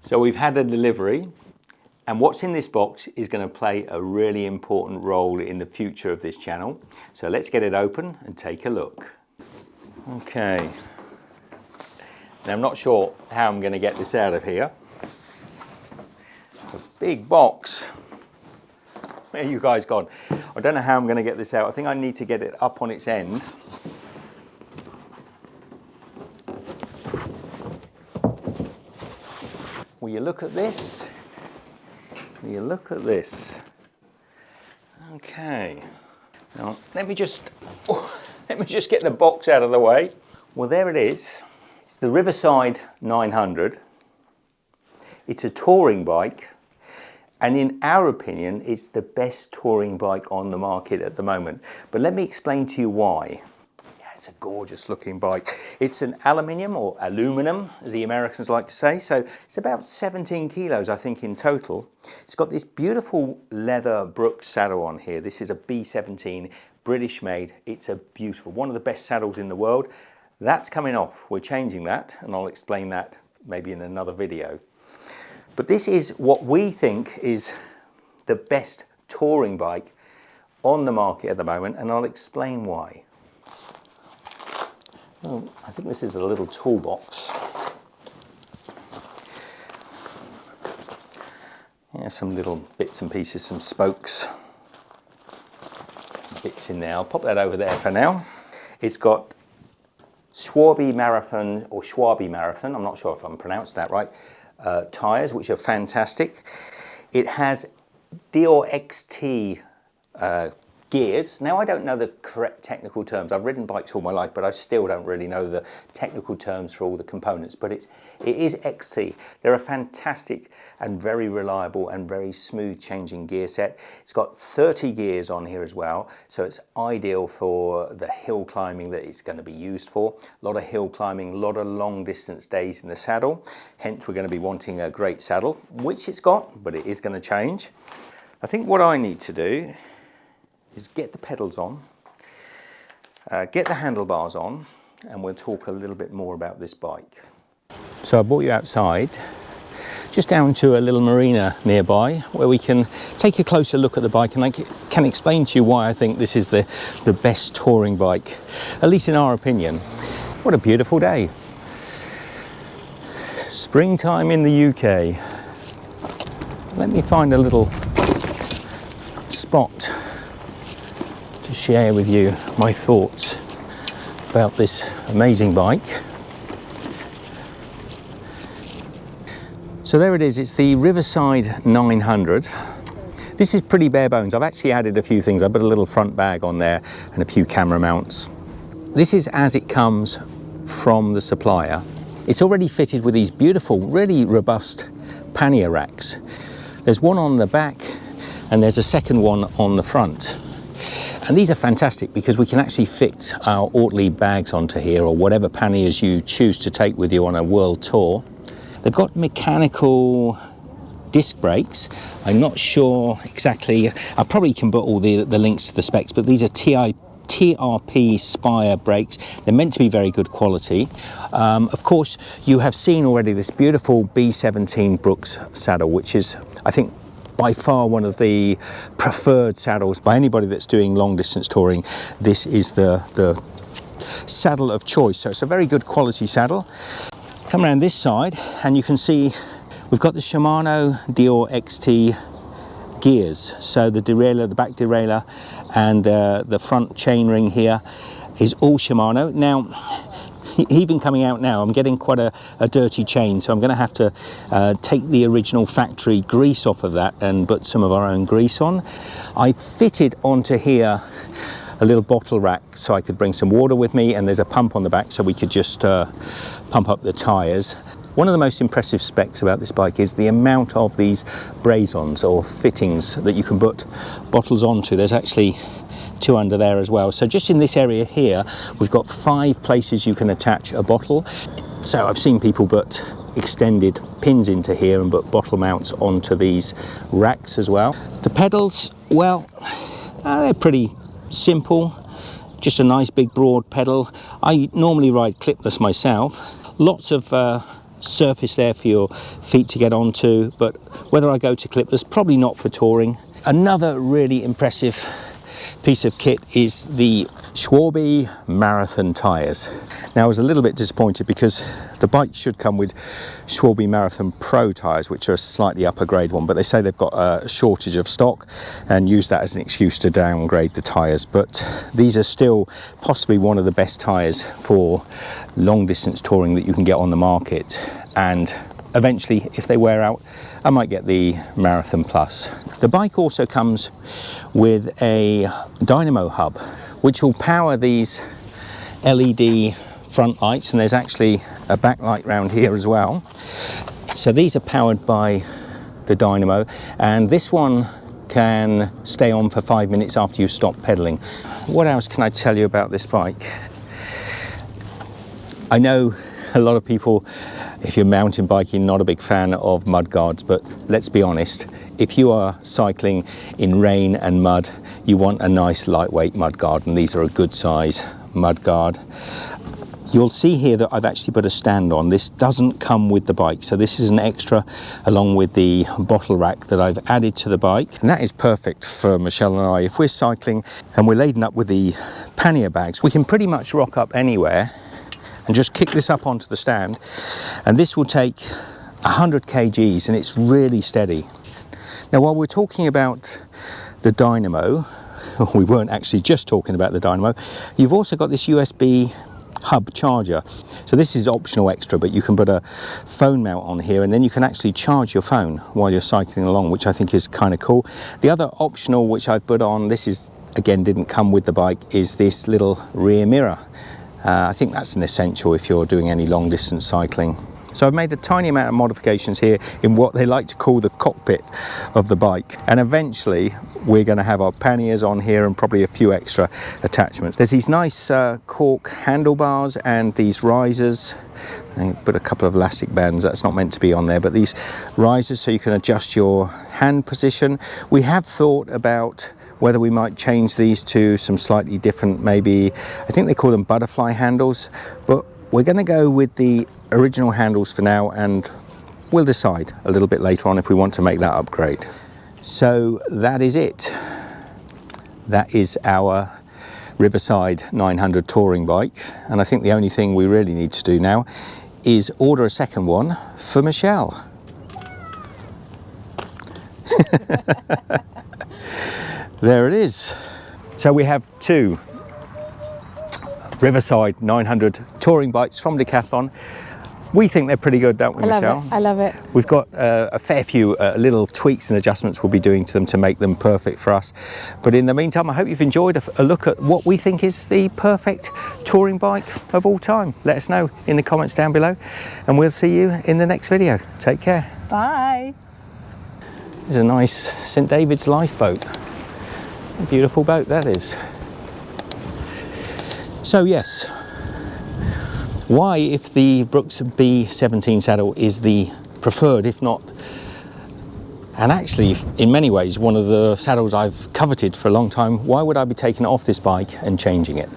So we've had a delivery, and what's in this box is going to play a really important role in the future of this channel. So let's get it open and take a look. Okay. Now I'm not sure how I'm going to get this out of here. It's a big box. Where are you guys gone? I don't know how I'm going to get this out. I think I need to get it up on its end. Will you look at this? Will you look at this? Okay. Now let me just get the box out of the way. Well, there it is. It's the Riverside 900. It's a touring bike, and in our opinion, it's the best touring bike on the market at the moment. But let me explain to you why. It's a gorgeous looking bike. It's an aluminium, or aluminum as the Americans like to say, so it's about 17 kilos I think in total. It's got this beautiful leather Brooks saddle on here. This is a B17, British made. It's a beautiful, one of the best saddles in the world. That's coming off. We're changing that, and I'll explain that maybe in another video. But this is what we think is the best touring bike on the market at the moment, and I'll explain why. Well, I think this is a little toolbox. Yeah, some little bits and pieces, some spokes, bits in there. I'll pop that over there for now. It's got Schwalbe Marathon, or Schwalbe Marathon, I'm not sure if I'm pronounced that right, tyres, which are fantastic. It has Deore XT gears. Now, I don't know the correct technical terms. I've ridden bikes all my life, but I still don't really know the technical terms for all the components, but it is XT. They're a fantastic and very reliable and very smooth changing gear set. It's got 30 gears on here as well, so it's ideal for the hill climbing that it's going to be used for. A lot of hill climbing, a lot of long distance days in the saddle, hence we're going to be wanting a great saddle, which it's got, but it is going to change. I think what I need to do is get the pedals on, get the handlebars on, and we'll talk a little bit more about this bike. So I brought you outside, just down to a little marina nearby, where we can take a closer look at the bike, and I can explain to you why I think this is the best touring bike, at least in our opinion. What a beautiful day. Springtime in the UK. Let me find a little spot to share with you my thoughts about this amazing bike. So there it is, it's the Riverside 900. This is pretty bare bones. I've actually added a few things. I put a little front bag on there and a few camera mounts. This is as it comes from the supplier. It's already fitted with these beautiful, really robust pannier racks. There's one on the back and there's a second one on the front. And these are fantastic because we can actually fit our Ortlieb bags onto here, or whatever panniers you choose to take with you on a world tour. They've got mechanical disc brakes. I'm not sure exactly, I probably can put all the links to the specs, but these are TRP Spire brakes. They're meant to be very good quality. Of course, you have seen already this beautiful B17 Brooks saddle, which is, I think, by far one of the preferred saddles by anybody that's doing long distance touring. This is the saddle of choice, so it's a very good quality saddle. Come around this side and you can see we've got the Shimano Deore XT gears, so the derailleur, the back derailleur, and the front chainring here is all Shimano. Now, even coming out now, I'm getting quite a dirty chain, so I'm going to have to take the original factory grease off of that and put some of our own grease on. I fitted onto here a little bottle rack so I could bring some water with me, and there's a pump on the back so we could just pump up the tyres. One of the most impressive specs about this bike is the amount of these braisons or fittings that you can put bottles onto. There's actually 2 under there as well. So just in this area here, we've got 5 places you can attach a bottle. So I've seen people put extended pins into here and put bottle mounts onto these racks as well. The pedals, well, they're pretty simple. Just a nice big broad pedal. I normally ride clipless myself. Lots of surface there for your feet to get onto, but whether I go to clipless, probably not for touring. Another really impressive piece of kit is the Schwalbe Marathon tyres. Now I was a little bit disappointed because the bike should come with Schwalbe Marathon Pro tyres, which are a slightly upper grade one, but they say they've got a shortage of stock and use that as an excuse to downgrade the tyres. But these are still possibly one of the best tyres for long distance touring that you can get on the market, and eventually, if they wear out, I might get the Marathon Plus. The bike also comes with a Dynamo hub, which will power these LED front lights, and there's actually a backlight round here as well. So these are powered by the Dynamo, and this one can stay on for 5 minutes after you stop pedaling. What else can I tell you about this bike? I know a lot of people, if you're mountain biking, not a big fan of mudguards, but let's be honest, if you are cycling in rain and mud, you want a nice lightweight mudguard, and these are a good size mudguard. You'll see here that I've actually put a stand on. This doesn't come with the bike, so this is an extra along with the bottle rack that I've added to the bike, and that is perfect for Michelle and I. If we're cycling and we're laden up with the pannier bags, we can pretty much rock up anywhere and just kick this up onto the stand, and this will take 100 kgs, and it's really steady. Now, while we're talking about the Dynamo, we weren't actually just talking about the Dynamo, you've also got this USB hub charger. So this is optional extra, but you can put a phone mount on here, and then you can actually charge your phone while you're cycling along, which I think is kind of cool. The other optional which I've put on, this is again didn't come with the bike, is this little rear mirror. I think that's an essential if you're doing any long distance cycling. So I've made a tiny amount of modifications here in what they like to call the cockpit of the bike. And eventually we're going to have our panniers on here and probably a few extra attachments. There's these nice cork handlebars and these risers. I put a couple of elastic bands, that's not meant to be on there, but these risers so you can adjust your hand position. We have thought about whether we might change these to some slightly different, maybe, I think they call them butterfly handles, but we're going to go with the original handles for now, and we'll decide a little bit later on if we want to make that upgrade. So that is it. That is our Riverside 900 touring bike, and I think the only thing we really need to do now is order a second one for Michelle. There it is. So we have two Riverside 900 touring bikes from Decathlon. We think they're pretty good, don't we, Michelle? I love it. We've got a fair few little tweaks and adjustments we'll be doing to them to make them perfect for us. But in the meantime, I hope you've enjoyed a look at what we think is the perfect touring bike of all time. Let us know in the comments down below, and we'll see you in the next video. Take care. Bye. There's a nice St. David's lifeboat. A beautiful boat that is. So yes, why, if the Brooks B17 saddle is the preferred, if not, and actually in many ways one of the saddles I've coveted for a long time, why would I be taking it off this bike and changing it?